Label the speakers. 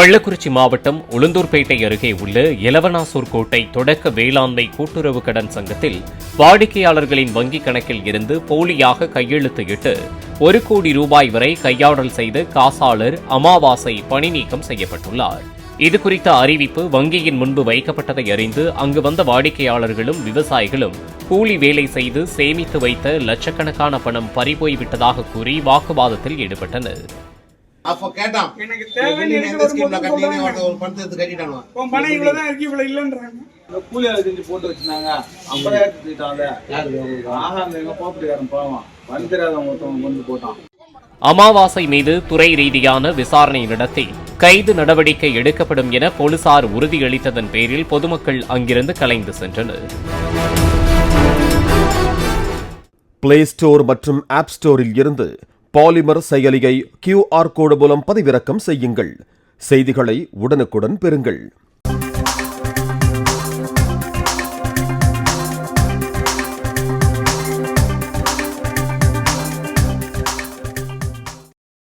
Speaker 1: கள்ளக்குறிச்சி மாவட்டம் உளுந்தூர்பேட்டை அருகே உள்ள எலவனாசூர் கோட்டை தொடக்க வேளாண்மை கூட்டுறவு கடன் சங்கத்தில் வாடிக்கையாளர்களின் வங்கிக் கணக்கில் இருந்து போலியாக கையெழுத்து இட்டு 1 கோடி ரூபாய் வரை கையாடல் செய்த காசாளர் அமாவாசை பணி நீக்கம் செய்யப்பட்டுள்ளார். இதுகுறித்த அறிவிப்பு வங்கியின் முன்பு வைக்கப்பட்டதை அறிந்து அங்கு வந்த வாடிக்கையாளர்களும் விவசாயிகளும் கூலி வேலை செய்து சேமித்து வைத்த லட்சக்கணக்கான பணம் பறிபோய்விட்டதாக கூறி வாக்குவாதத்தில் ஈடுபட்டனர்.
Speaker 2: அப்போ கேட்டான், எனக்கு தேவையான ஒரு பணத்தை எடுத்து கட்டிட்டாங்க, உன் பணம் இவ்வளவுதான் இருக்கு, இவ்வளவு இல்லைன்றாங்க.
Speaker 3: கூலி ஆளு செஞ்சு போட்டு வச்சிருந்தாங்க, 50,000 தீட்டாங்க. எங்க போட்டுக்காரன் பாவம் வந்துடாதவங்க ஒருத்தவங்க வந்து போட்டான்.
Speaker 1: அமாவாசை மீது துறை ரீதியான விசாரணை நடத்தி கைது நடவடிக்கை எடுக்கப்படும் என போலீசார் உறுதியளித்ததன் பேரில் பொதுமக்கள் அங்கிருந்து கலைந்து சென்றனர்.
Speaker 4: பிளே ஸ்டோர் மற்றும் ஆப் ஸ்டோரில் இருந்து பாலிமர் செயலியை QR கோடு மூலம் பதிவிறக்கம் செய்யுங்கள். செய்திகளை உடனுக்குடன் பெறுங்கள்.